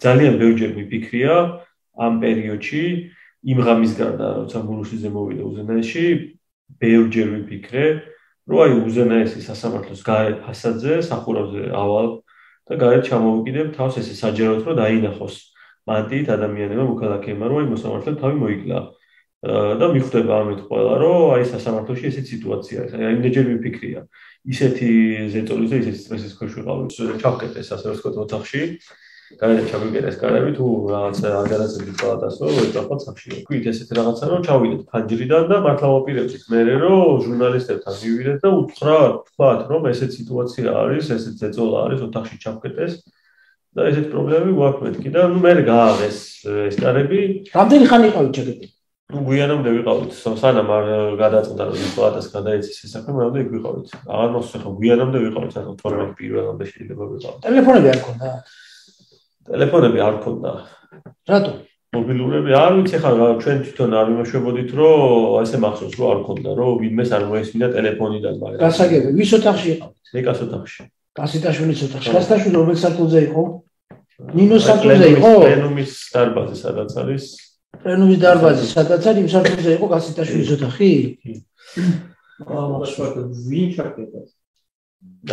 ძალიან ბევრჯერ მიფიქრია ამ პერიოდში იმ ღამის გარდა როცა მურუშიძე მოვიდა უზენაესში ბევრჯერ ვიფიქრე რომ აი უზენაესი სასამართლოს გარეთ ფასადზე სახურავზე ავალ და გარეთ ჩამოვიკიდებ თავს ესე საჯაროდ რომ დაინახოს მანტიით ადამიანებმა მოქალაქეებმა რომ აი მოსამართლემ თავი მოიკლა და მიხვდება ამით ყველა რომ აი სასამართლოში ესეთი სიტუაცია არის აი იმდენჯერ ვიფიქრია ისეთი ზეწოლის და ისეთი სტრესის ქვეშ ვიყავით ჩავკეტეს ასე რომ ვთქვათ ოთახში გარეთ ჩავიკეტეს კარები თუ რაღაცა არ გადაწყვეტით პალატას რომ ეძახოთ სახში ვთქვით ესეთი რაღაცა რომ ჩავიდეთ ფანჯრიდან და მართლა ვაპირებდით მე რომ ჟურნალისტებთან მივიდეთ და ვთქვათ რომ ესეთი სიტუაცია არის ესეთი ზეწოლა არის ოთახში ჩავკეტეს და ესეთი პრობლემები გვაქვს მეთქი და ნუ მე გააღეს ეს კარები რამდენი ხანი იყავით ჩაკეტილი გვიანამდე ვიყავით სანამ არ გადაწყვეტა რომ პალატას გადაეცეს ეს საქმე მანამდე იქ ვიყავით აღარ მოსწრაფო გვიანამდე ვიყავით სანამ 12 პირველამდე შეიძლება ვიყავით ტელეფონები არ ქონდა ტელეფონები არ ქონდა რატო მობილურები არ ვიცი ხა ჩვენ თვითონ არ ვიმეშვებოდით რომ ესე მახსოვს რომ არ ქონდა რომ ვინმეს არ მოესმინა ტელეფონიდან მაგრამ გასაგები ვის ოთახში იყავით ეკას ოთახში გასიტაშვილის ოთახში გასიტაშვილი რომელ სართულზე იყო ნინოს სართულზე იყო რენუმის დარბაზი სადაც არის რენუმის დარბაზი სადაც არის იმ სართულზე იყო გასიტაშვილის ოთახი ვინ ჩაკეტა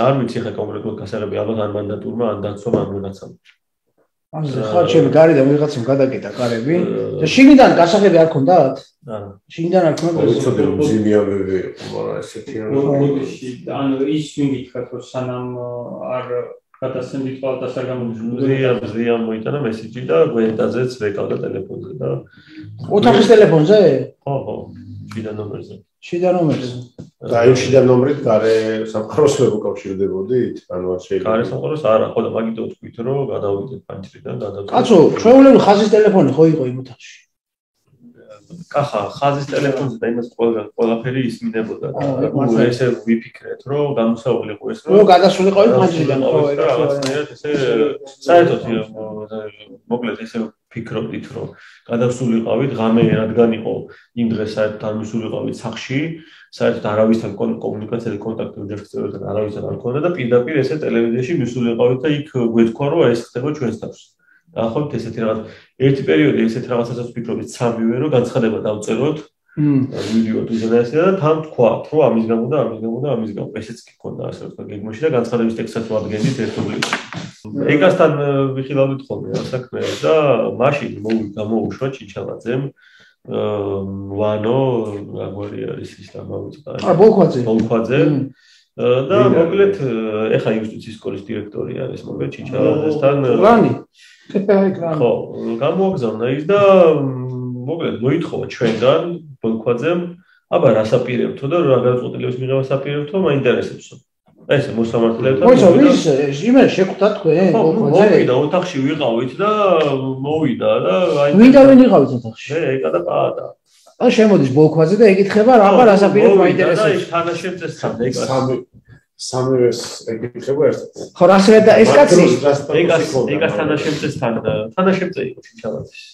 არ ვიცი ხა კონკრეტულად გასაღები ალბათ არ მანდატურმა ან დაცვამ ან ვიღაცამ ამაზე ხარ ჩემი გარედან ვიღაცამ გადაკეტა კარები და შიგნიდან გასაღები არ ქონდათ? არა. შიგნიდან არ ქონდა. ვიცოდი რომ ძიმიავები იყო, მაგრამ ესეთი ანუ ის ვინ გითხრათ რომ სანამ არ გადასცემდით პალატას არ გამოდის. ზრიან მოიტანა მესიჯი და გვენტაზეც ვეკავდა ტელეფონზე და ოთახის ტელეფონზე? ხო, შიდა ნომერზე. შიდა ნომერზე. და იმ შიდა ნომრით გარე სამყაროს ვერ უკავშირდებოდით? ანუ არ შეიძლება. გარე სამყაროს არა, ხო და მაგითო ვთქვით რომ გადავიდეთ პანჩრიდან გადავიდეთ. კაცო, ჩვეულებრივ ხაზის ტელეფონი ხო იყო იმ ოთახში? კახა, ხაზის ტელეფონზე და იმას ყველაფერი ისმინებოდა და ესე ვიფიქრეთ რომ გამოსავალიყო ეს რომ გადასულიყავით პანჩრიდან ხო რაღაცნაირად ესე საერთოდ მოკლედ ესე ფიქრობდით რომ გადასულიყავით ღამე რადგან იყო იმ დღეს საერთოდ არ მისულიყავით სახში საერთოდ არავისთან კომუნიკაციაზე კონტაქტი უჯერხსწორებთან არავისთან არ ქონდა და პირდაპირ ესე ტელევიზიაში მისულიყავით და იქ გვეთქვა რომ ეს ხდება ჩვენს თავს დაახლოებით ესეთი რაღაც ერთი პერიოდი ესეთ რაღაცასაც ვფიქრობთ სამივე რომ განცხადება დავწეროთ ვიდეო უზენაესი და თან თქვათ რომ ამის გამო და ამის გამო ესეც კი ქონდა ასე რომ გეგმაში და განცხადების ტექსტსაც ვადგენდით ერთობლივად ეგასთან ვიხილავდით ხოლმე ამ საქმეებს და მაშინ გამოუშვა ჩიჩალაძემ ვანო რაგვარი არის ის დამავიწყდა ბოლქვაძე და მოკლედ ეხა იუსტიციის სკოლის დირექტორი არის მოკლედ ჩიჩალაძესთან რანი ხო გამოაგზავნა ის და მოკლედ მოითხოვა ჩვენგან ბოლქვაძემ აბა რას აპირებთო და რა გადაწყვეტილების მიღებას აპირებთო მაინტერესებსო ეს მოსამართლეებთან მოიცა ვის იმენ შეხვდა თქვენ ბოლქვაძე მოვიდა ოთახში ვიყავით და მოვიდა და აი ვინდა ვინ იყავით ოთახში მე ეკა და პაატა ან შემოდის ბოლქვაძე და ეკითხება რა რას აპირებს მაინტერესებს თანაშემწესთან ეკა სამივეს ეკითხება ერთად ხო რასვე და ეს კაცი ეკას თანაშემწე იყო ჩიჩალაძის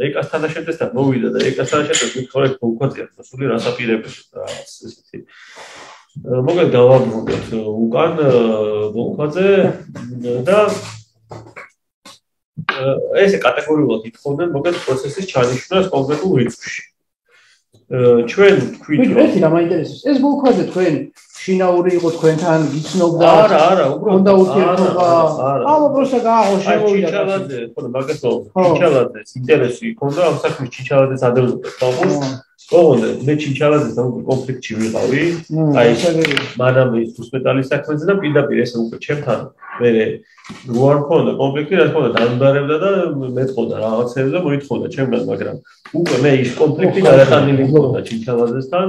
ეკას თანაშემწესთან მოვიდა და ეკას თანაშემწეს ვიქორე ბოლქვაძეა მოსული რას აპირებს და ესეთი მოკლედ დავაბრუნოთ უკან ბოლქვაძე და ესე კატეგორიულად ითხოვდნენ მოკლედ პროცესის ჩანიშვნას კონკრეტულ რიცხვში ჩვენ თქვით რომ ერთი რა მაინტერესებს ეს ბოლქვაძე თქვენ შინაური იყო თქვენთან გიცნობდა არა უბრალოდ უნდა ურთიერთობა აბა პროსტა გააღო შემოვიდა ჩიჩალაძე ხო მაგასო ჩიჩალაძეს ინტერესი ჰქონდა ამ საქმის ჩიჩალაძეს ადევნებდა თავს ოღონდ მე ჩიჩალაძესთან კონფლიქტში ვიყავი აი მანამ ის ჰოსპიტალის საქმეზე და პირდაპირ ესე უკვე ჩემთან მე როარ მქონდა კონფლიქტი რა თქმა უნდა დამბარებდა და მეტყოდა რაღაცებს და მოითხოვდა ჩემგან მაგრამ უკვე მე ის კონფლიქტი გადატანილი მქონდა ჩიჩალაძესთან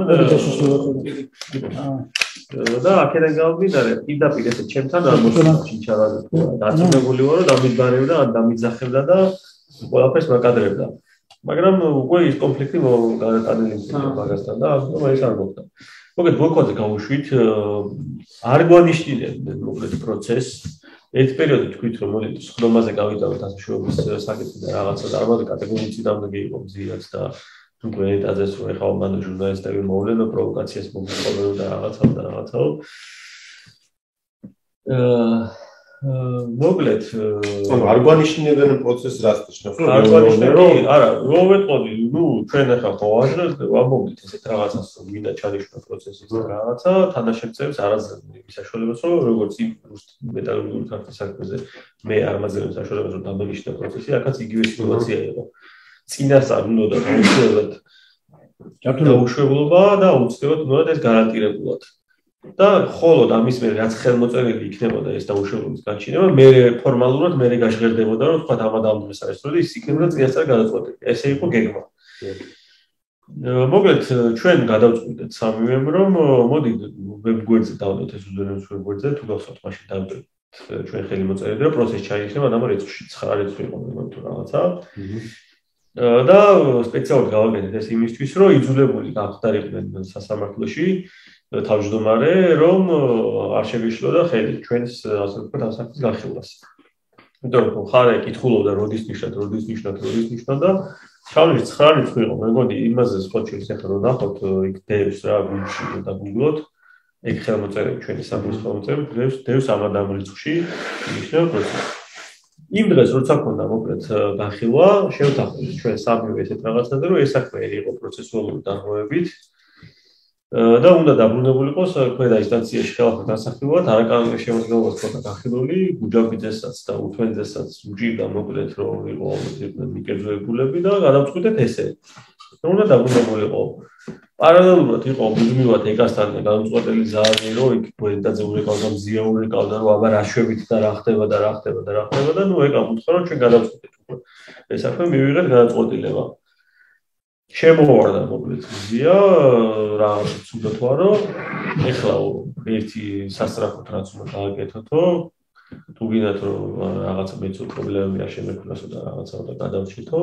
და აქედან გამომდინარე პირდაპირ ესე ჩემთან არ მოსულა ჩიჩალაძე დაწუნებული ვარო დამიბარებდა ან დამიძახებდა და ყველაფერს მაკადრებდა მაგრამ უკვე ის კონფლიქტი გადატანილი მქონდა მაგასთან და ეს არ მოხდა მოკლედ ბოლქვაძე გავუშვით არ გვანიშნილებდნენ მოკლედ პროცესს ერთ პერიოდი თქვით რომ მოდით სხდომაზე გავიდავით ასაშუობის საკითხი და რაღაცა და ალბათ კატეგორიით წინამდე იყო მზიაც და უკვე ეტაძეს რომ ეხლა მან ჟურნალისტები მოვლენო პროვოკაციას მომწყობენ და რაღაცა მოკლედ არ გვანიშნებენ პროცესს რას ნიშნავს? არ გვანიშნებენ, არა, რო ვეტყოდი, ჩვენ ახლა ხო ვამბობთ ესეთ რაღაცას, რომ ვინდა ჩანიშნოს პროცესის რაღაცა, თანაშემწეებს არაძლევს საშუალებას, რომ როგორც იმ მეტალურგიული ქართლის საქმეზე მე არ მაძლევს საშუალებას, რომ დამენიშნა პროცესი, აქაც იგივე სიტუაცია იყო. წინასწარ უნდა დაუშვებად დაუშვებლობა და აუცილებლად უნდა ეს გარანტირებულად. და ხოლოდ ამის მერე რაც ხელმოწერილი იქნებოდა ეს დაუშვებლობის გაჩინება, მე ფორმალურად მე გაჟღერდებოდა, რომ თქვა ამადამდე არის, რომ ის იქნებოდა წინასწარ გადაწყვეტილი. ესე იყო გეგმა. მოკლედ ჩვენ გადავწყვიტეთ სამივემ, რომ მოდი ვებგვერდზე დავდოთ ეს უზენაეს ვებგვერდზე, თუ გახსოვთ მაშინ დავდოთ ჩვენ ხელი მოწერილი, რომ პროცესი ჩაიხშება ამ რიცხვში 9 რიცხვი იყო თუ რაღაცა. და სპეციალურად გავაკეთეთ ეს იმისთვის, რომ იძულებული გახდარიყვნენ სასამართლოში თავმჯდომარე, რომ არ შეგეშლოდა ხელი ჩვენს ასე ვთქვათ ასაკის გახილვას. იმიტომ რომ ხარე კითხულობდა როდის ნიშნად და ჩავშ 9 რიცხვი იყო. მე მგონი იმაზე სხვა შეიძლება ახლა რომ ნახოთ იქ დევს რა გულში და გუგლოთ ეგ ხელმოწერები ჩვენი სამის ხელმოწერები დევს ამ რიცხვში ნიშნავს პროცესი. იმ დღეს როცა ქონდა მოკლედ გახილვა, შევთანხმდით ჩვენ სამივე ესეთ რაღაცაზე, რომ ეს საქმე იყო პროცესუალური დარღვევებით და უნდა დაბრუნებული იყოს ქვედა ინსტანციაში ხელახლა დასახელად, არაკანონიერი შემოქმედებას ქონდა გახილული, გუჯაბიძესაც და უთვენძესაც უჭირდა მოკლედ რომ იყო მიკერძოებულები და გადავწყვიტეთ ესე. უნდა დაბრუნებულიყო. პარალელურად იყო მუდმივად ეკასთან გადამწყვეტელი ზარი, რომ იქ გვერდაზე უნიკალდა მზია უნიკალდა, რომ აბა რა შვებით და რა ხდება და ეკა უთხრა რომ ჩვენ გადავწყვეტეთ უკვე. ეს საქმე მივიღეთ გადაწყვეტილება. შემოვარდა მოკლედ მზია, რა უნდა თქვა, რომ ეხლა ერთი სასწრაფოდ რაც უნდა გააკეთოთო, თუ გინდათ რომ რაღაცა მეცო პრობლემები არ შემექმნასო და რაღაცა უნდა გადავჭითო.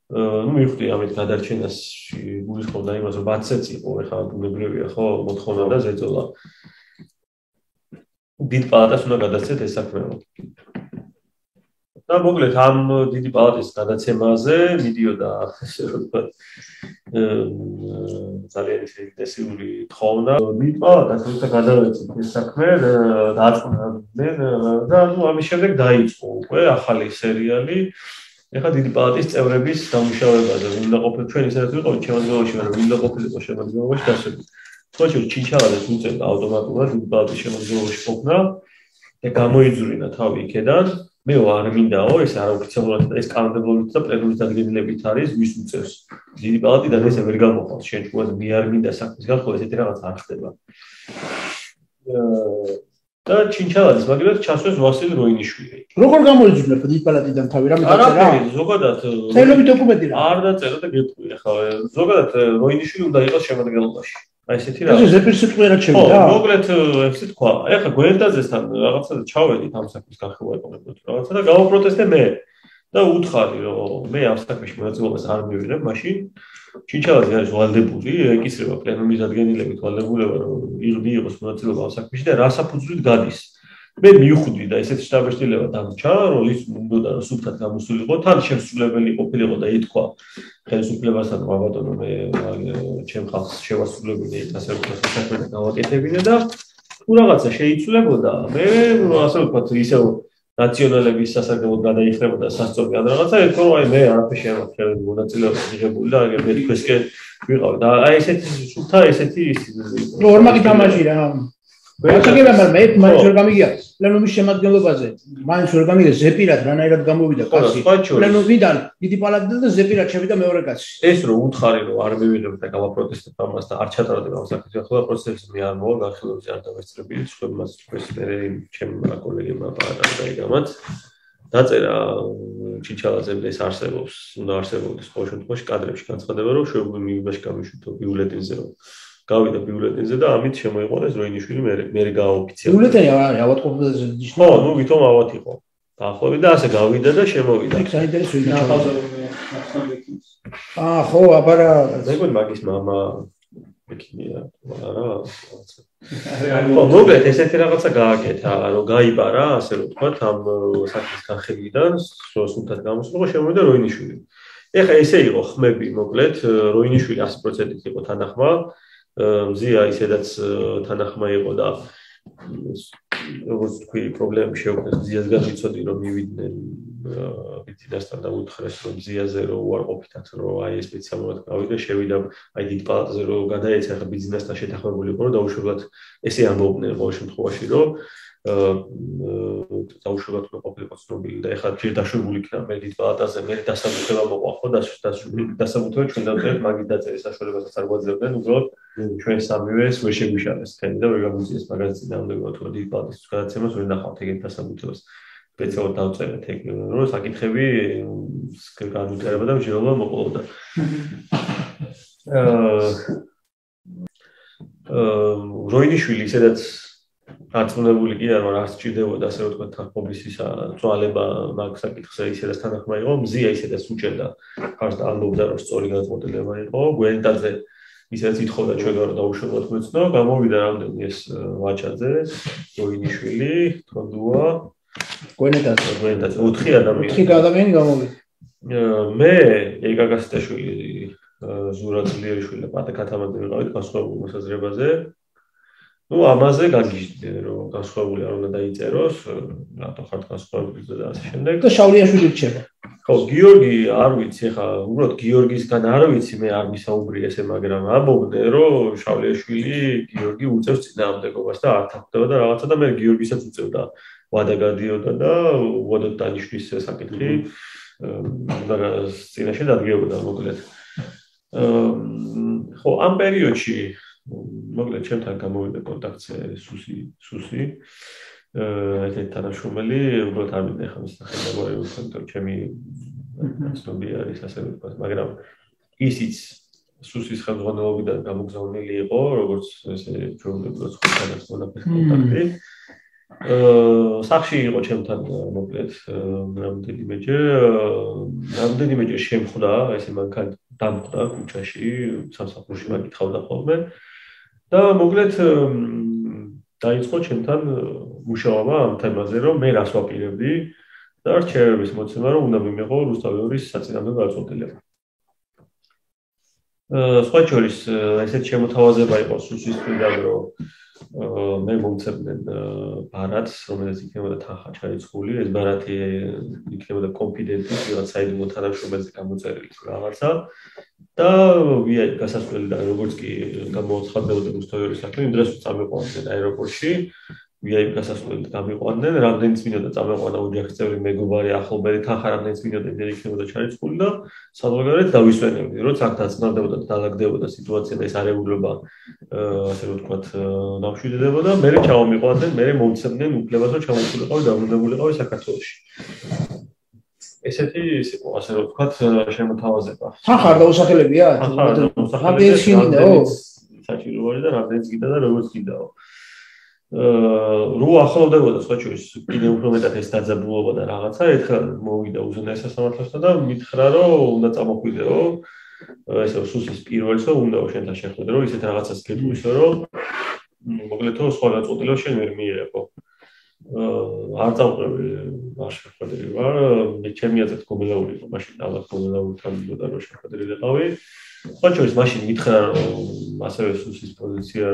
მივხვდი ამით გადარჩენას გულისხმობდა იმას, რომ 10 წელი იყო, ეხლა ბუნებრივია ხო, მოთხოვნა და ზეწოლა. დიდ პალატას უნდა გადაცეთ ეს საქმე. და მოკლედ ამ დიდი პალატის გადაცემაზე მიდიოდა ასე რომ ვთქვათ ძალიან ინტენსიური თხოვნა. დიდ პალატას როცა გადავეცით ეს საქმე დააწყდნენ და ამის შემდეგ დაიწყო უკვე ახალი სერიალი. ეხლა დიდი პალატის წევრების დამუშავებაზე უნდა ყოფილიყო ჩვენ ისედაც ვიყავით შემადგენლობაში, მაგრამ უნდა ყოფილიყო შემადგენლობაში დასვენებით. თქო, ჩინჩალაძეს უწევდა ავტომატურად დიდი პალატის შემადგენლობაში ყოფნა და გამოიძვირა თავი იქედან. მე არ მინდაო, ეს არაოფიციალურად და ეს კანონმდებლობით და პლენუმის დადგენილებით არის, ვის უწევს. დიდი პალატიდან ესე ვერ გამოხვალ შენ თქვენ მე არ მინდა საქმის გახვა, ესეთი რაღაც არ ხდება. და ჩინჩალაძის მაგალითად ჩასვეს ვასილ როინიშვილი. როგორ გამოიძვირა დიდი პალატიდან თავი რამე დაწერა? არა, ზოგადად ცელობი დოკუმენტი რა. არ დაწერა და გეტყვი ახლა. ზოგადად როინიშვილი უნდა იყოს შემადგენლობაში. აი ესეთი რა. ეს ზეპირ სიტყვიერად შევიდა. მოკლედ ესე თქვა. ეხლა გვერდაძესთან რაღაცაზე ჩავედით ამ საქმის გახილვა ეკონომიკურად რაღაცა და გავაპროტესტე მე. და უთხარი რომ მე ამ საქმეში მონაწილეობას არ მივიღებ, მაშინ ჩინჩალაძე არის ვალდებული, ეკისრება პლენუმის დადგენილებით ვალდებულება რომ მიიღოს მონაწილეობა ამ საქმეში და რა საფუძვლით გადის. მე მივხვდი და ესეთი შტაბეშტილება დამრჩა, რომ ის უნდა რომ სუფთად გამოსულიყო, თან შემსრულებელი ყოფილიყო და ითქვა ხელისუფლებასთან რომ აბატონო მე ჩემ ხალხს შევასრულებინე ასე ვთქვათ საქმე და გავაკეთებინე და თუ რაღაცა შეიცვლებოდა, მე ასე ვთქვათ ისევ ნაციონალების სასარგებლოდ გადაიხდებოდა სასწორი ან რაღაცა, ეთქო რომ აი მე არაფერი შემოხერე მონაწილეობა მიღებული და აი მე თქვენსკენ ვიყავ და აი ესეთი სუფთა ესეთი ორმაგი თამაში რა. ვერაგებია, მაგრამ მე მაინც ვერ გამიგია პლენუმის შემადგენლობაზე. მაინც ვერ გამიგია ზეპირად რანაირად გამოვიდა კაცი. პლენუმიდან დიდი პალატიდან და ზეპირად შევიდა მეორე კაცი. ეს რომ უთხარი რომ არ მივიღებ და გავაპროტესტებ ამას და არ ჩატარდება ამ საქმეს, ახლა პროცესს მე არ მოვა გახილვებზე არ დავესწრებილი, თქვენმაც თქვენს მე ჩემმა კოლეგებმა დაიგამათ. დაწერა ჩინჩალაძემ ეს არსებობს, უნდა არსებობდეს ყოველ შემთხვევაში კადრებში განცხადება, რომ შეუძლია მიიღოს გამიშვიდო ბიულეტენზე რომ გავიდა ბიულეტენზე და ამით შემოიყვანეს როინიშვილი მე გააოფიციალურად. ბიულეტენი არ არის ავადმყოფობაზე ნიშნავს. ხო, ნუ ვითომ ავად იყო. დაახლოებით და ასე გავიდა და შემოვიდა. იქ საინტერესო იყო. აა ხო, აბა რა. მე მგონი მაგის მამა ექიმია, არა? მოკლედ ესეთი რაღაცა გააკეთა, რომ გაიბარა, ასე რომ ვთქვათ, ამ საქმის განხილვიდან, სულთან გამოსულიყო შემოვიდა როინიშვილი. ეხლა ესე იყო ხმები, მოკლედ, როინიშვილი 100% იყო თანახმა. მზია ისედაც თანახმა იყო და როგორც თქვი, პრობლემები შეუქმნეს გზიას განვიცოდი, რომ მივიდნენ ბიზნესთან და უთხრეს, რომ გზიაზე რო უარყოფითად რომ აი სპეციალურად გავიდე, შევიდა აი დიდ პალატაზე რო გადაეცა, ხა ბიზნესთან შეთანხმებული იყო, რომ დაუშვებად ესე ამბობდნენ ყოველ შემთხვევაში, რომ დაუშვებად უნდა ყოფილიყო ცნობილი და ეხლა ჯერ დაშვებული იქნა მე დიდ პალატაზე, მე დასაბუთება მოყვა ხო დასაბუთება ჩვენ დავწერეთ მაგით დაწერის საშუალებასაც არ გვაძლევდნენ, უბრალოდ ჩვენ სამივეს ვერ შეგვიშალეს თქვენი და ვერ გამოიწეს მაგაზი წინააღმდეგობა თუ დიდ პალატის გადაცემას ვერ ნახავთ ეგეთ დასაბუთებას. სპეციალურად დავწერეთ ეგ, რომ საკითხები განვითარება და მსჯელობა მოყოლოდა. როინიშვილი ისედაც აწმუნებული კი არ ვარ, არ სჭირდებოდა ასე რომ თქვა თანხმობის წვალება მაგ საკითხზე ისედაც თანახმა იყო, მზია ისედაც უჭერდა ხარს და ამბობდა რომ სწორი გადაწყვეტილება იყო, გვენდაძე ისედაც ითხოვდა ჩვენ რომ დაუშვებად გვეცნო, გამოვიდა რამდენი ეს ვაჭაძე, როინიშვილი, თონდუა, გვენდაძე 4 ადამიანი გამოვიდა. მე ეკა გასტაშვილი, ზურა ძლიერიშვილი და პატე ქათამაძე ვიყავით განსხვავებულ მოსაზრებაზე. Ну, ამაზე გაგიჟდნენ, რომ განსხვავებული არ უნდა დაიწეროს, რატო ხართ განსხვავებული და ასე შემდეგ. და შავლიაშვილი რჩება. ხო, გიორგი არ ვიცი, ხა, უბრალოდ გიორგისგან არ ვიცი, მე არ მისაუბრი ესე, მაგრამ ამბობდნენ, რომ შავლიაშვილი გიორგი უწევს წინააღმდეგობას და არ თანხმდება და რაღაცა და მე გიორგისაც უწევდა. ვადა გადიოდა და უადოდ დანიშნვის საკითხი და წინაშე დადგებოდა მოკლედ. ხო, ამ პერიოდში მოკლედ ჩემთან გამოვიდა კონტაქტზე სუსი ერთ თანაშრომელი, უბრალოდ არ მინდა ახლა მის სახელმწიფო კონტაქტ ჩემი ცნობი არის ასე ვთქვათ, მაგრამ ისიც სუსის ხელმძღვანელობიდან გამოგზავნილი იყო, როგორც ესე ჩვეულებრივად ხუთანაც მონაფეს კონტაქტი. სახში იყო ჩემთან მოკლედ რამდენიმეჯერ შემხვდა, ესე მანქან დამხვდა ქუჩაში, სამსახურში მაგითხავდა ხოლმე. და მოკლედ დაიწყო ჩემთან მუშაობა ამ თემაზე, რომ მე რას ვაპირებდი და რჩევების მოცემა, რომ უნდა მიმეღო რუსთავიორის საწინააღმდეგო გადაწყვეტილება. სხვა შორის ესეთ შემოთავაზება იყო სუსის მხრიდან, რომ მე მომცემდნენ ბარათს, რომელიც იქნებოდა თანხა ჩაიწყული, ეს ბარათი იქნებოდა კონფიდენტი, ვიღაც საიდუმლო თანამშრომელზე გამოწერილი რაღაცა. და VIP გასასვლელიდან როგორც კი გამოცხადდებოდა რუსთავიორის საქმე, იმ დროს წამიყვანდნენ აეროპორტში, VIP გასასვლელიდან გამიყვანდნენ, რამდენიც მინდოდა წამეყვანა ოჯახის წევრი მეგობარი, ახლობელი, თანხა რამდენიც მინდოდა იმდენი იქნებოდა ჩაიწყული და საზღვარგარეთ დავისვენებდი, რომ აქ დაწნარდებოდა და დაალაგდებოდა სიტუაცია და ეს არეულობა ასე რომ ვთქვათ დამშვიდდებოდა, მე ჩავამიყვანდნენ, მე მომცემდნენ უფლებას, რომ ჩამოყოლიყავი დაბრუნებულიყავი საქართველოში. ესეთი იყო ასე რომ ვთქვათ შემოთავაზება. თანხა არ დაუსახელებია? რამდენიც შინიდაო? საჭირო არის და რამდენიც გიდა და როგორც გიდაო. რო ახლოვდებოდა სხვა შორის კიდევ უფრო მეტად ეს დაძაბულობა და რაღაცა, ერთხელ მოვიდა უზენაეს სასამართლოსთან და მითხრა რომ უნდა წამოხვიდეო. ესე სუსის პირველსო უნდაო შენთან შეხვედრა, რომ ისეთ რაღაცას გეტყვისო, რომ მოკლედო სხვა გადაწყვეტილება შენ ვერ მიიღებო. არ წავყრები არ შეხვედრი ვარ, მე ჩემი აზრით გომელაური იყო მაშინ ალბათ გომელაურთან მინდოდა რომ შეხვედრილიყავი. სხვა შორის მაშინ მითხრა რომ ასევე სუსის პოზიცია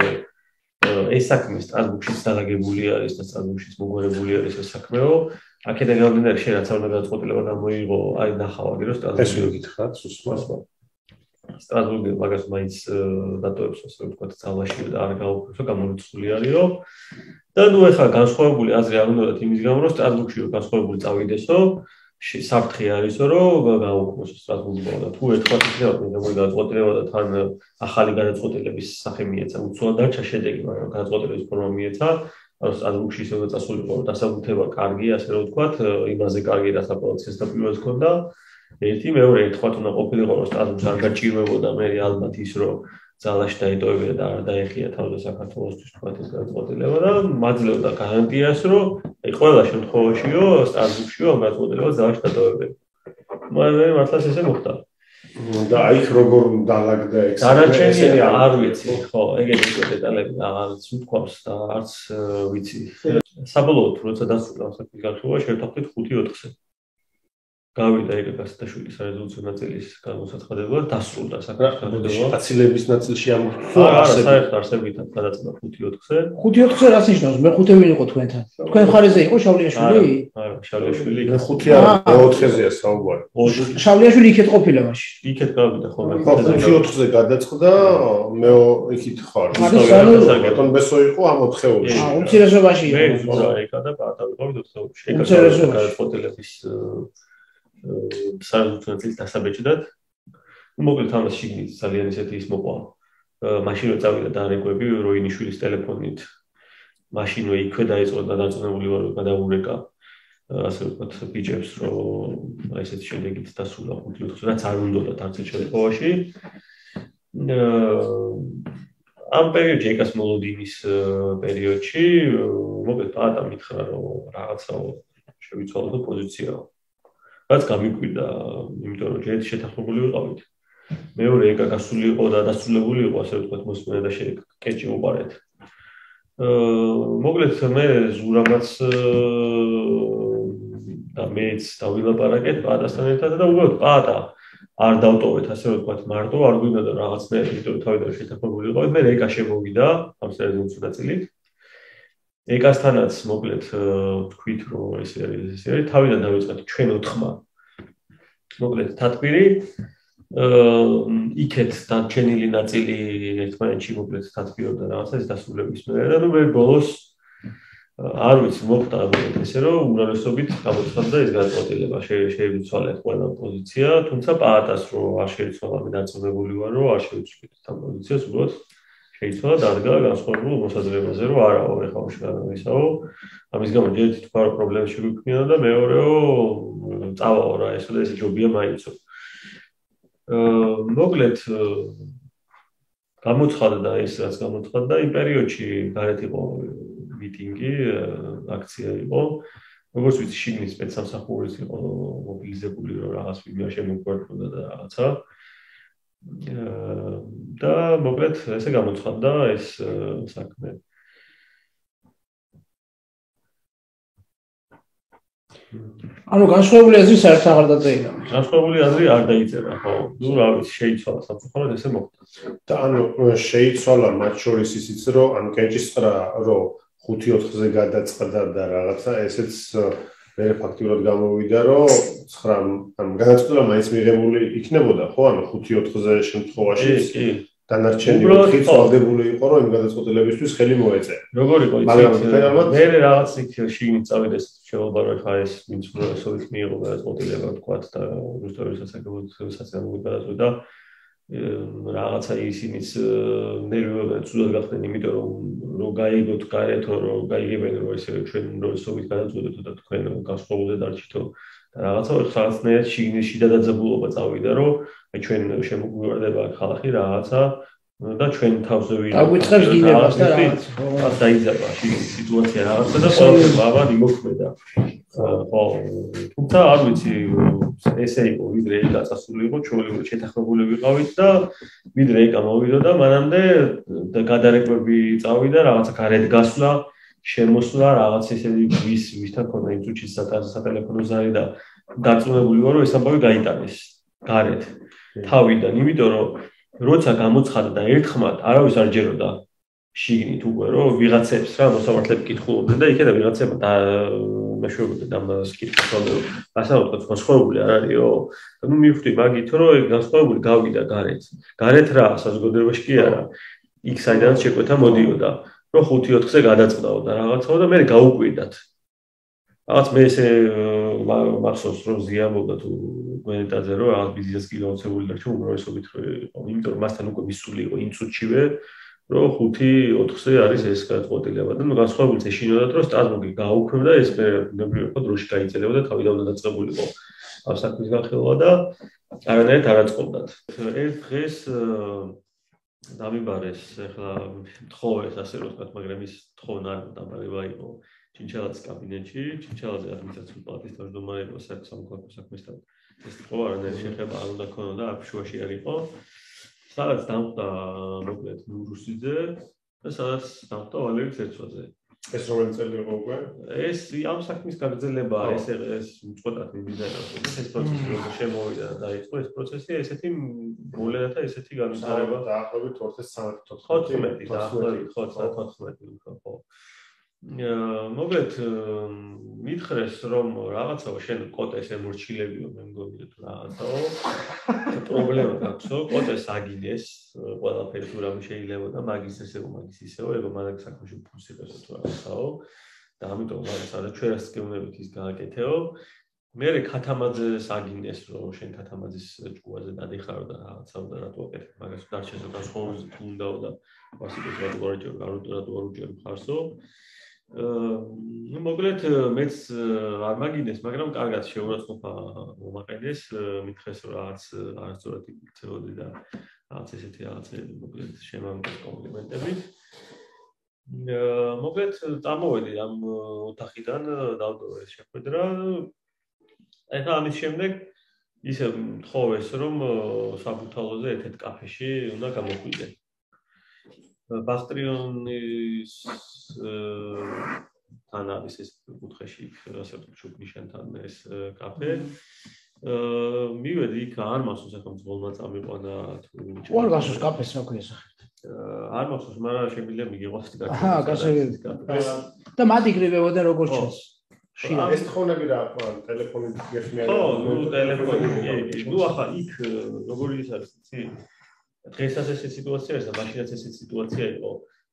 ეს საქმე სტრასბურგშიც დალაგებული არის და სტრასბურგშიც მოგვარებული არის ეს საქმეო. აქედან გამომდინარე შენ რაც არ უნდა გადაწყვეტილება გამოიღო, აი ნახავდი რომ ეს ვერ გითხრათ სუსმა. სტრასბურგი მაგას მაინც დატოვებს ასე ვთქვათ ძალაში და არ გაუქმებსო გამორიცხული არისო. და ნუ ეხლა განსხვავებული აზრი არ უნდათ იმის გამო რომ სტრასბურგში განსხვავებული წავიდესო, საფრთხე არისო რომ გაუქმოსო სტრასბურგში და თუ ერთხელ იქნება მე გადაწყვეტილება და თან ახალი გადაწყვეტილების სახე მიეცა, უცვლად დარჩა შედეგი, მაგრამ გადაწყვეტილების ფორმა მიეცა, ანუ სტრასბურგში ისევ წასულიყო რომ დასაბუთება კარგი, ასე რომ ვთქვათ, იმაზე კარგი რაც აპელაციას დაპირებას ჰქონდა. ერთი მეორე ერთხელ უნდა ყოფილიყო რომ სტრასბურგს არ გაჭირვებოდა მე ალბათ ის რომ ძალაში დაიტოვებია და არ დაეხია თავზე საქართველოსთვის თქვათ ეს გადაწყვეტილება და მაძლევდა გარანტიას რომ აი ყველა შემთხვევაშიო სტრასბურგშიო ამ გადაწყვეტილებას ძალაში დატოვებენ. მაგრამ მართლაც ესე მოხდა. და აი როგორ დაალაგდა ეს დანარჩენი არ ვიცი, ხო, ეგეთი დეტალები აღარც ვთქვამს და არც ვიცი. საბოლოოდ როცა დასრულდა საქმის განხილვა შევთანხმდით 5-4-ზე. გავიდა ეგ გასტაშვილის რეზოლუცია ნაწილის განმოსაცხადებლად დასრულდა საქართველოს აცილების ნაწილში ამ საერთოდ არსებითად გადაწყვეტა 5-4-ზე 5-4-ზე რას ნიშნავს მე-5 ვინ იყო თქვენთან თქვენ ხარეზე იყო შავლიაშვილი არა შავლიაშვილი მე-5 არა მე-4-ზეა საუბარი შავლიაშვილი იქეთ ყოფილა მაშინ იქეთ გავიდა ხოლმე 5-4-ზე გადაწყვეტა მე იქით ხარ ბატონ ბესო იყო ამ 4-ში უმცირესობაში მე ზურა ეკა და პატა ვიყავით 4-ში ეკა გადაწყვეტილების საერთოდ დასაბეჭდად მოკლედ ამას შიგნით ძალიან ისეთი ის მოყვა მაშინ რო წავიდა დანეგვები როინიშვილის ტელეფონით მაშინ რო იქვე დაიწყო და დაწუნებული ვარ გადავურეკა ასე ვთქვათ ბიჭებს რომ აი ესეთი შედეგით დასრულა 5-4 რაც არ უნდათ არც ერთ შემთხვევაში ამ პერიოდში ეკას მოლოდინის პერიოდში მოკლედ პატა მითხრა რომ რაღაცა შევიცვალო და პოზიციაა რაც გამიკვირდა, იმიტომ რომ ჯერ შეთანხმებული ვიყავით. მეორე ეკა გასული იყო და დასრულებული იყო, ასე ვთქვათ, მოსმენა და კეჭი უყარეთ. მოკლედ მე ზურამაც და მეც დავილაპარაკეთ პატასთან ერთად და უბრალოდ პატა არ დავტოვეთ, ასე ვთქვათ, მარტო არ გვინდა და რაღაცნაირად, იმიტომ რომ თავიდან შეთანხმებული ვიყავით, მე ეკა შემოვიდა ამ სერვისის ნაწილით. ეკასთანაც მოკლედ თქვით რომ ეს არის თავიდან დავიწყეთ ჩვენ 4-მა მოკლედ თათბირი იქეთ დარჩენილი ნაწილი ერთმანეთში მოკლედ თათბირობდა რაღაცა ეს დასრულების მერე და მე ბოლოს არ ვიცი მოხდა ესე რომ უმრავლესობით გამოცხადდა ეს გადაწყვეტილება შეიცვალეთ ყველა პოზიცია თუმცა პაატას რომ არ შეიცვალა მე დარწმუნებული ვარ რომ არ შეიცვალეთ ამ პოზიციას უბრალოდ შეიცვალა დადგა განსხვავებულ მოსაზრებაზე რომ არაო ეხლა უშკარისაო ამის გამო ერთი თქვა პრობლემები შეგვიქმნა და მეორეო წავაო რა ეს ეს ჯობია მაინცო მოკლედ გამოცხადდა ეს რაც გამოცხადდა იმ პერიოდში გარეთ იყო მიტინგი აქცია იყო როგორც ვიცი შიგნით სპეცსამსახურის იყო მობილიზებული რომ რაღაც ვინმე შემოგვარდა და რაღაცა და მოკლედ ესე გამოცხადდა ეს საქმე. ანუ განსხვავებული აზრი საერთოდ აღარ დაწერა. განსხვავებული აზრი არ დაიწერა, ხო. ნუ რა ვიცი, შეიცვალა სამწუხაროდ ესე მოხდა. და ანუ შეიცვალა მათ შორის ისიც რომ ან კეჭისყრა რომ 5-4-ზე გადაწყდა და რაღაცა ესეც მე ფაქტიურად გამოვიდა რომ 9 ამ გადაწყვეტილება მაინც მიღებული იქნებოდა ხო ანუ 5-4-ზე შემთხვევაში დანარჩენი 4 წვალდებული იყო რომ იმ გადაწყვეტილებისთვის ხელი მოეწერა როგორ იყო იცით მე რაღაც იქ შიგნით წავიდა ეს შევალბარო ხა ეს ვინც პროფესორით მიიღო გადაწყვეტილება თქვათ და რუსთავის სასწავლებლად გადაწყვეტა რაღაცა ისინიც ნერვიულად ცუდად გახდნენ იმიტომ რომ გაიგოთ გარეთო რომ გაიგებენ რომ ესე ჩვენ როსობით გადაწყვეტოთ და თქვენ გასხოვულზე დარჩითო და რაღაცა რაღაცნაირად შიგნში დაძაბულობა წავიდა რომ ჩვენ შემოგვივარდება ხალხი რაღაცა და ჩვენ თავზე ვინ აგვიწყებს გინებას და რაღაცა დაიძაბა სიტუაცია რაღაცა და ყოველთვის აბა იმოქმედა ხო თუმცა არ ვიცი ესე იყო ვიდრე გაწასული იყო ჩვეულებრივ შეთანხმებული ვიყავით და ვიდრე ეკა მოვიდა და მანამდე გადარეკვები წავიდა რაღაცა გარეთ გასვლა შემოსვლა რაღაც ესეთი ვისთან ქონდა იმ წუთში სატელეფონო ზარი და დარწმუნებული ვარ რომ ეს ამბავი გაიტანეს გარეთ თავიდან იმიტომ რომ როცა გამოცხადდა ერთხმად არავის არ ჯეროდა შიგნით უკვე რომ ვიღაცებს რა მოსამართლეები კითხულობდნენ და იქედა ვიღაცებმა და მეშვეობდნენ ამ კითხულს რომ ასე ვთქვათ განსხვავებული არ არისო ნუ მივხვდი მაგით რომ ეგ განსხვავებული გავიდა გარეთ რა საზოგადოებაში კი არა იქ საიდანაც შეკვეთა მოდიოდა რომ 5-4-ზე გადაწყდაო და რაღაცაო და მე გაუკვირდათ რაღაც მე ესე მახსოვს რომ ზიამობდა თუ გვენეტაძე რომ რაღაც ბიზნეს გილოცებული და ჩვენ უმრავლესობით რომ იმიტომ რომ მასთან უკვე მისული იყო იმ წუთშივე რომ 5-4-ზე არის ეს გადაწყვეტილება და ნუ განსხვავებულს ეშინოდათ რომ სტაზმოგი გაუქმდა ეს მე ნებრივი ხო დროში გაიწელებოდა თავიდან დაწყებულიყო ამ საქმის განხილვა და არანაირად არ აწყობდათ ერთ დღეს დამიბარეს ახლა თხოვეს ასე რომ ვთქვათ მაგრამ ის თხოვნა დამბარება იყო ჩინჩალაძის კაბინეტში ჩინჩალაძე ადმინისტრაციული პალატის თავმჯდომარე იყო სამოქალაქო საქმესთან ეს თქო არანაირი შეხება არ უნდა ქონოდა აფშუაში არ იყო სადაც დამხვდა მოკლედ ნურუსიძე და სადაც დამხვდა ვალერი ცერცვაძე ეს რომელი წელი იყო უკვე? ეს ამ საქმის გაგრძელებაა, ეს უწყვეტად მიმდინარეობს. ეს პროცესი როგორ შემოვიდა და დაიწყო ეს პროცესი, ესეთი მოვლენათა ესეთი განვითარება დაახლოებით 2014 ხო. მოგეთ მითხრეს რომ რაღაცაო შენ კოტეს ემორჩილებიო მე მგონია თუ რაღაცაო პრობლემა გაქვსო კოტეს აგინეს ყველაფერი თუ რამე შეიძლება და მაგის ისეო ეგო მაგ საქმეში ფულს იყესო თუ რაღაცაო და ამიტომ მაგას არა ჩვენ რაც გეუბნებით ის გააკეთეო მე ქათამაძეს აგინეს რომ შენ ქათამაძის ჭკუაზე დადიხარო და რაღაცაო და რატო აკეთებ მაგას დარჩენო და ცხოვრზე თუ უნდაო და ვასიკოს რატო არ უჭერ ხარსო მოკლედ მეც არ მაგინეს, მაგრამ კარგად შეურაცხყოფა მომაყენეს, მითხრეს რომ რაღაც არასწორად იქცეოდი და რაღაც ესეთი რაღაცები მოკლედ შემამკეს კომპლიმენტებით. მოკლედ წამოვედი ამ ოთახიდან დავდო ეს შეხვედრა. ეხლა ამის შემდეგ ისე მთხოვეს რომ საბურთალოზე ერთ-ერთ კაფეში უნდა გამოყვიდე. ბახტრიონის თან არის ეს კუთხეში ასე ვთქვი შუბნიშანთან ეს კაფე. მივედი იქ არ მახსოვს ახლა მძღოლმა წამიყვანა თუ უარ გასოს კაფეს რა ქვია სახით. არ მახსოვს, მაგრამ შეგვიძლია მიგიყვას და აჰა, გასაგები. და მათ იგრებებოდა როგორც ჩანს. ეს თხოვნები რა აქვს ტელეფონით გეხმიან. ხო, ნუ ტელეფონით. ნუ ახლა იქ როგორი ის არის, იცი? დღესაც ეს სიტუაცია არის და მაშინაც ეს სიტუაცია იყო.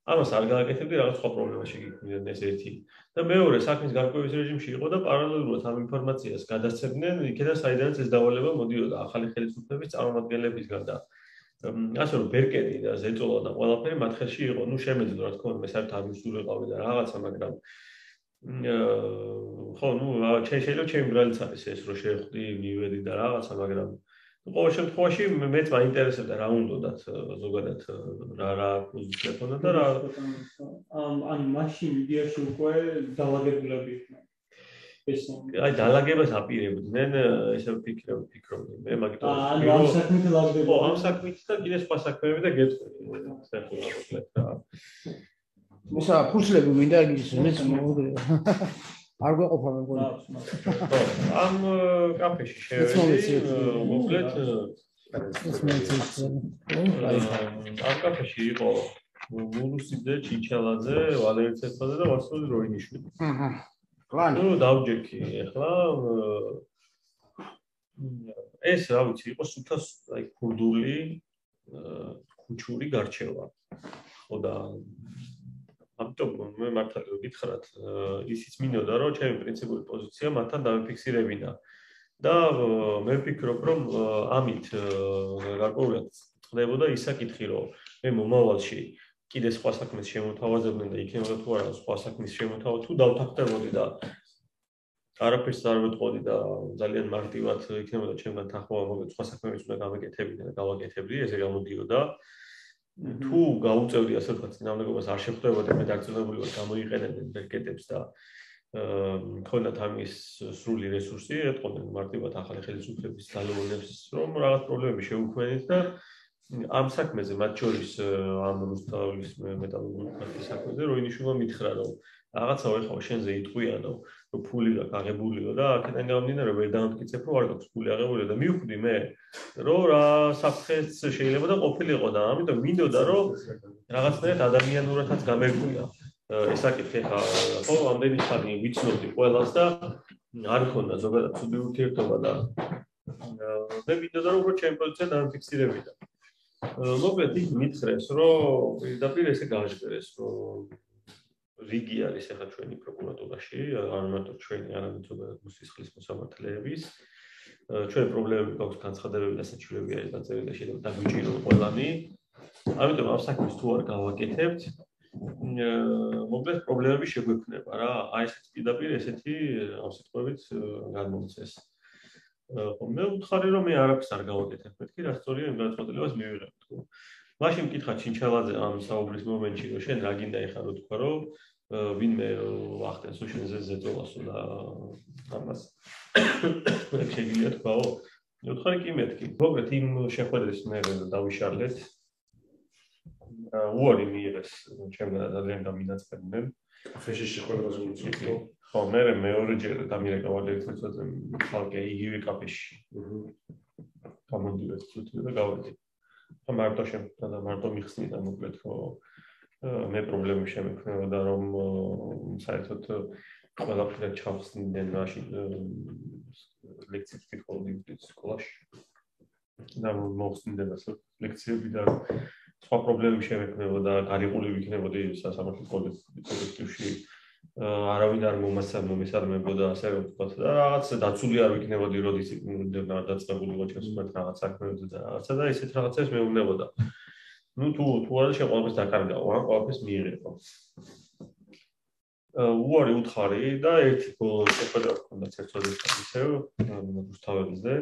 ამას არ გააკეთებდი რაღაც სხვა პრობლემა შეგიქმნიდან ეს ერთი. და მეორე საქმის გარკვევის რეჟიმში იყო და პარალელურად ამ ინფორმაციას გადასცემდნენ იქიდან საიდანაც ეს დავალება მოდიოდა ახალი ხელისუფლების წარმომადგენლებისგან და ასე რომ ბერკეტი და ზეწოლა და ყველაფერი მათ ხელში იყო. ნუ შემეძლო რა თქმა უნდა მე საერთოდ არ მისულიყავი და რაღაცა მაგრამ ხო ნუ შეიძლება ჩემი ბრალიც არის ეს რომ შეხვდი მივედი და რაღაცა მაგრამ ყოველ შემთხვევაში მეც მაინტერესებდა რა უნდათ ზოგადად რა პოზიცია ქონდა და რა ან მაშინ იდეაში უკვე დაალაგებულები იყვნენ ეს აი დაალაგებას აპირებდნენ ესე ვფიქრობდი მე მაგით ამ საქმით ლაგდებოდა ხო ამ საქმით და კიდე სხვა საქმეები და გეტყვი რა ისა ფურცლები მინდა ის მეც მოვუდი არ გვეყოფა მე მგონი. ამ კაფეში შევედი, მოკლედ ამ კაფეში იყო მურუსიძე, ჩიჩალაძე, ვალერი ცეცხლაძე და ვასილ როინიშვილი. კლანი. ნუ დავჯექი ახლა ეს რა ვიცი, იყო სულთას აი ქურდული ქუჩური გარჩევა. ხო და ამიტომ მე მართალი რომ გითხრათ ისიც მინდოდა რომ ჩემი პრინციპული პოზიცია მათთან დამიფიქსირებინა და მე ვფიქრობ რომ ამით გარკვეულად ხდებოდა ისაკითხი რომ მე მომავალში კიდე სხვა საქმეს შემოთავაზებდნენ და იქნებოდა თუ არა სხვა საქმის შემოთავაზება თუ დავთანხმდებოდი და არაფერს არ ვეთყოდი და ძალიან მარტივად იქნებოდა ჩემგან თანხმობა მოგეთ სხვა საქმეებს უნდა გავაკეთებინა და გავაკეთებდი ესე გამოდიოდა თუ გაუწევდი ასე ვთქვათ წინააღმდეგობას არ შეხვდებოდა მე დაგწუნებული ვარ გამოიყენებდნენ ბერკეტებს და მქონდათ ამის სრული რესურსი ეთყოდნენ მარტივად ახალი ხელისუფლების ძალოვნებს რომ რაღაც პრობლემები შეუქმნით და ამ საქმეზე მათ შორის ამ რუსთავის მეტალურგიული პარტიის საქმეზე როინიშვილმა მითხრა რომ რაღაცა ეხლა შენზე იტყვიანო რომ ფული გაქვს აღებულიო და აქედან გამომდინარე ვერ დამტკიცებ რომ არ გაქვს ფული აღებულიო და მივხვდი მე რომ რა საფრთხეც შეიძლება და ყოფილიყო და ამიტომ მინდოდა რომ რაღაცნაირად ადამიანურადაც გამერკვია ეს საკითხი ხა ხო ამდენი ხანი ვიცნობდი ყველას და არ ქონდა ზოგადად ცუდი ურთიერთობა და მე მინდოდა რომ ჩემი პოზიცია დამფიქსირებინა მოკლედ იქ მითხრეს რომ პირდაპირ ესე გააჟღერეს რომ რიგი არის ახლა ჩვენი პროკურატურაში არ მარტო ჩვენი არამედ ზოგადად მოსისხლის მოსამართლეების ჩვენი პრობლემები გვაქვს განცხადებები და საჩივრები არის დაწერილი და შეიძლება დაგვიჭიროს ყველანი ამიტომ ამ საქმეს თუ არ გავაკეთებთ მოკლედ პრობლემები შეგვექმნება რა აი ესეთი პირდაპირ ესეთი ამ სიტყვებით გადმომცეს ხო მე ვთხარი რომ მე არაფერს არ გავაკეთებ მეთქი რა სწორია იმ განცხადებას მივიღებ თუ მაშინ მკითხა ჩინჩალაძე ამ საუბრის მომენტში რომ შენ რა გინდა ეხლა რო თქვა რომ ვინმე ახდენს შენზე ზეწოლასო და ამას შეიძლება თქვაო ვთხარი კი მეთქი მოკლედ იმ შეხვედრის მე დავიშალეთ უარი მიიღეს ჩემგან ძალიან გამინაწყებდნენ კაფეში შეხვედრაზე მიცოცხლო. ხო, მე მეორეჯერ დამირეკავალი ერთმანეთზე ხალხი იგივე კაფეში. გამოდივეთ თვითონ და გავედი. ხო, მარტო შემდგა და მარტო მიხსნიდა მოკლედ, ხო მე პრობლემები შემექმნებოდა რომ საერთოდ ყველაფერი ჩავხსნიდნენ მაშინ ლექციებს ვკითხულობდი სკოლაში. და მოხსნიდნენ ასე ლექციები და სხვა პრობლემები შემექმნებოდა, გარიყული ვიქნებოდი სასამართლო კოლექტივში. არავინ არ მომესალმებოდა ასე რომ ვთქვათ და რაღაც დაცული არ ვიქნებოდი, როდის არ დაწყებულიყო ჩემს მიმართ რაღაც საქმეებზე და რაღაცა და ისეთ რაღაცებს მეუბნებოდა. ნუ თუ არა შეყოლებს დაკარგავ, ან ყველაფერს მიიღებო. უარი უთხარი და ერთი შეხვედრა ჰქონდა ცერცოდისთან ისევ რუსთაველზე.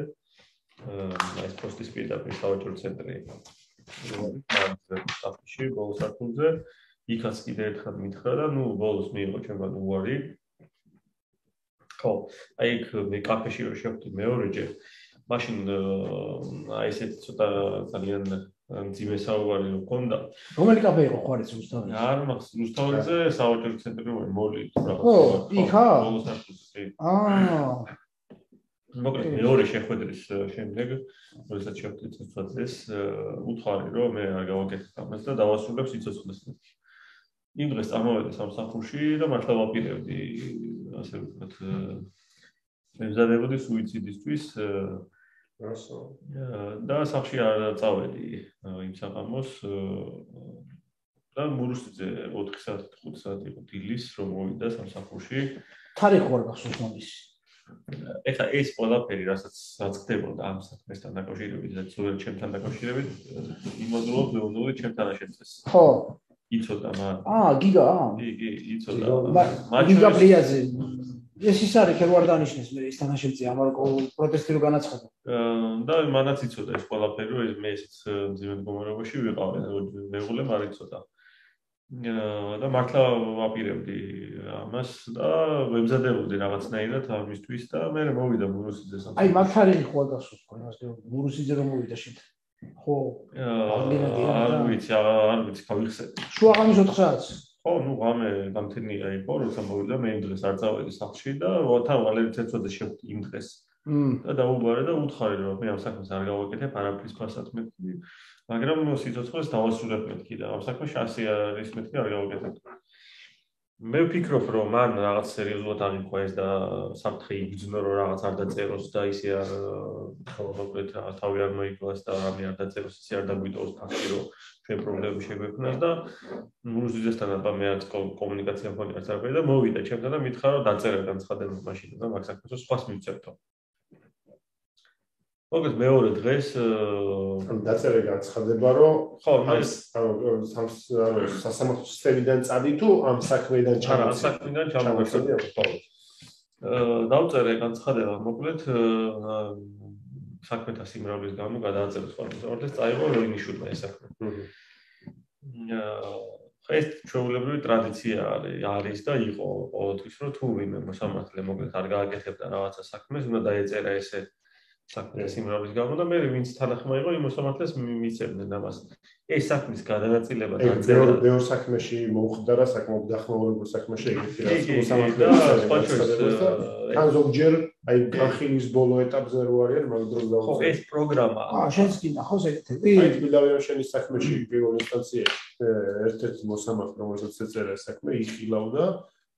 ეს პოსტის პირდაპირ სავაჭრო ცენტრი. საფში ბოლოს აკუნძე იქაც კიდე ერთხელ მითხრა და ნუ ბოლოს მიიღო ჩემგან უარი. ხო, აი იქ მე კაფეში რო შევხვდი მეორეჯერ, მაშინ აი ესეთ ცოტა ძალიან მძიმე საუბარი მქონდა. რომელი კაფე იყო ხوارიც რუსთაველზე? არ მახსოვს, რუსთაველზე სავაჭრო ცენტრი მოდი რაღაც. ხო, იქა? ბოლოს აკუნძე. აა მოკლედ მეორე შეხვედრის შემდეგ, როდესაც შევხვდი ცოცხლადზეს, უთხარი რომ მე არ გავაკეთებ ამას და დავასრულებ სიცოცხლეს. იმ დღეს წამოვედი სამსახურში და მართლა ვაპირებდი, ასე ვთქვათ, მემზადებოდი სუიციდისთვის და სახში არ წავედი იმ საღამოს და მურუსიძე 4 საათი 5 საათი იყო დილის რომ მოვიდა სამსახურში. თარიღი ვარ გახსოვს მომის. ეხლა ეს ყველაფერი რასაც ხდებოდა ამ საქმესთან დაკავშირებით და ძველ ჩემთან დაკავშირებით იმოდროულად მეუბნები ჩემთან აშენდეს. ხო. იცოდა მაგრამ. გიგა? კი, იცოდა. გიგა პლიაზე. ეს ის არის ხერ ვარ დანიშნეს მე ის თანაშემწე ამარ პროტესტი რო განაცხადა. და მანაც იცოდა ეს ყველაფერი რომ მე ესეც მძიმე მდგომარეობაში ვიყავი მეუღლემ არ იცოდა. და მართლა ვაპირებდი ამას და ვემზადებოდი რაღაცნაირად ამისთვის და მე მოვიდა მურუსიძეს. აი მაგ თარიღი ხო გასულ თქვენას მურუსიძე რომ მოვიდა შეთ. ხო. არ ვიცი, გავიხსენე. შუაღამის 4 საათს. ხო, ნუ ღამე გამთენია იყო, როცა მოვიდა მე იმ დღეს არ წავედი სახლში და თან ვალერი ცეცოდე შევხვდი იმ დღეს. და დაუბარე და უთხარი რომ მე ამ საქმეს არ გავაკეთებ, არაფრის ფასად მეთქი. მაგრამ სიცოცხლეს დავასრულებ მეთქი და ამ საქმეში ასე არის მეთქი არ გავაკეთებ. მე ვფიქრობ რომ მან რაღაც სერიოზულად აღიქვა ეს და საფრთხე იგრძნო რომ რაღაც არ დაწეროს და ისე არ მოკლედ თავი არ მოიკლას და რამე არ დაწეროს ისე არ დაგვიტოვოს ფაქტი რომ ჩვენ პრობლემები შეგვექმნას და მურუსიძესთან აბა მე არც კომუნიკაცია მქონდა არც არაფერი და მოვიდა ჩემთან და მითხრა რომ დაწერე განცხადება მაშინ და მაგ საქმეს სხვას მივწერთო. მოკლედ მეორე დღეს დაწერე განცხადება რომ ხო სასამართლო სისტემიდან წადი თუ ამ საქმეიდან ჩამოვიდა. ამ საქმიდან ჩამოვიდა. ხო. დავწერე განცხადება მოკლედ საქმეთა სიმრავლის გამო გადააწერე სხვა მოსამართლეს წაიღო როინიშვილმა ეს საქმე. ეს ჩვეულებრივი ტრადიცია არის და იყო ყოველთვის რომ თუ ვინმე მოსამართლე მოკლედ არ გააკეთებდა რაღაცა საქმეს, უნდა დაეწერა ესე საქმეთა სიმრავლის გამო და მე ვინც თანახმა იყო იმ მოსამართლეს მისცემდნენ ამას. ეს საქმის გადანაწილება დაწერა. ბევრ საქმეში მოუხდარა საკმაოდ დახმაურებულ საქმეში ეგეთი რაც მოსამართლე თან ზოგჯერ აი განხილვის ბოლო ეტაპზე რო არიან მაგ დროს ხო ეს პროგრამა შენს კი ნახავს ეგეთები აი თბილავიან შენის საქმეში პირველ ინსტანციაში ერთ-ერთი მოსამართლე რომელსაც ეწერა საქმე იხილავდა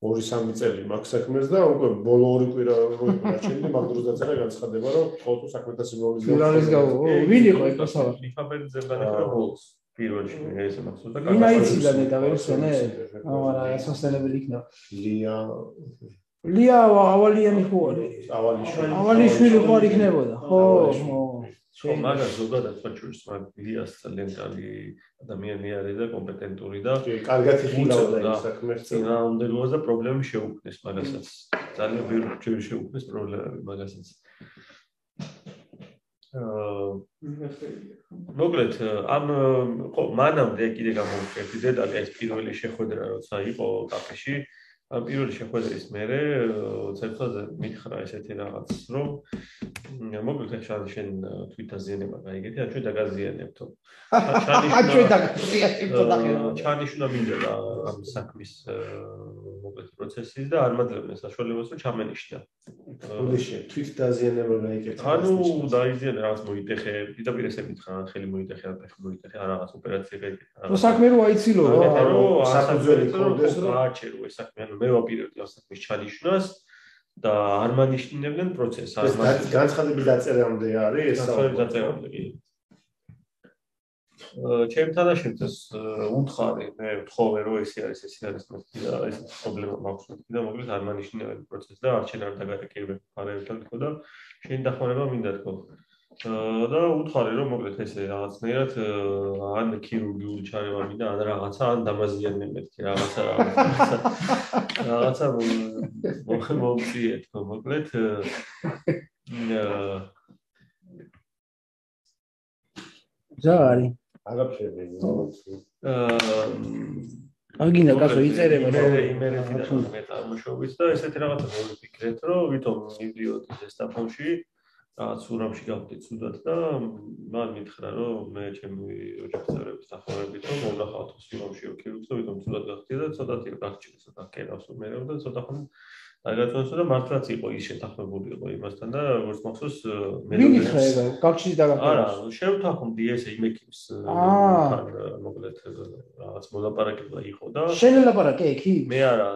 2-3 წელი მაგ საქმეს და უკვე ბოლო 2 კვირა რო იყვაჩენდი მაგ დროს დაწერა განცხადება რომ ყოველთვის საქმეთა სიმრავლეს გამო ვინ იყო ეს მოსამართლე მიხაბელიძემ განაცხადა ბოლოს პირველში ეს მახსოვს და ვინ აიციდა და ვერსონე არა სასწავლებელი იქნა ლია ავალიანი ხო არის ავალიშვილი ხო არ იქნებოდა ხო ხო მაგას ზოგადად ფაჩურის მაგ ლიას ძალიან კარგი ადამიანი არის და კომპეტენტური და კარგად იხილავდა ის საქმეს წინააღმდეგობას და პრობლემები შეუქმნეს მაგასაც ძალიან ბევრი შეუქმნეს პრობლემები მაგასაც მოკლედ ამ ხო მანამდე კიდე გამოვხერდი დეტალი ეს პირველი შეხვედრა როცა იყო კაფეში ამ პირველი შეხვედრის მერე ცერცოდზე მითხრა ესეთი რაღაც რომ მოკლედ შენ თვით დაზიანება გაიგეთი ან ჩვენ დაგაზიანებთო ჩვენ დაგაზიანებთო და ჩანიშნა მინდა ამ საქმის პროცესის და არ მაძლევდნენ საშუალებას რომ ჩამენიშნა. უდიში თვით დაზიანებები ეკეთება. ანუ დაიზიანა რაღაც მოიტეხე, პირდაპირ ესე მითხრა, ხელი მოიტეხე, ფეხი მოიტეხე, რაღაც ოპერაცია გაიგე. რო საქმე რო აიცილო რა, საფუძველი ქონდეს რომ გააჩერო ეს საქმე, ანუ მე ვაპირებდი ამ საქმის ჩანიშვნას და არ მანიშნებდნენ პროცესს. განცხადები დაწერამდე არის ეს განცხადები დაწერამდე კი. ჩემ თანაშემწეს უთხარი, მე ვთხოვე რომ ეს არის მეთქი და ეს პრობლემა მაქვს მეთქი და მოკლედ არ მანიშნებენ პროცესს და არჩენ არ დაგარეკებენ ფარებთან თქო და შენ დახმარება მინდა თქო. და უთხარი რომ მოკლედ ესე რაღაცნაირად ან ქირურგიული ჩარევა მინდა ან რაღაცა ან დამაზიანებენ მეთქი რაღაცა მომწიე თქო მოკლედ ზარი აღაფრები აგინა კაცო იწერება იმერეთიდან მე წარმოშობით და ესეთი რაღაცა მოვიფიქრეთ რომ ვითომ მივდიოდი ზესტაფონში რაღაც სურამში გავხდით ცუდად და მან მითხრა რომ მე ჩემი ოჯახის წევრების დახმარებით რომ მოვნახავთ სურამში ქირურგს და ვითომ ცუდად გავხდი და ცოტათი გახჭირდა ცოტა კერავს უმერევ და ცოტა ხომ დაგაწონსო და მართლაც იყო ის შეთანხმებული იყო იმასთან და როგორც მახსოვს მე მითხრა ეგ გაგჭირდა დაგაკეთე არა შევთანხმდი ესე იმ ეკიპს მოკლედ რაღაც მოლაპარაკება იყო და შენ ელაპარაკე εκεί მე არა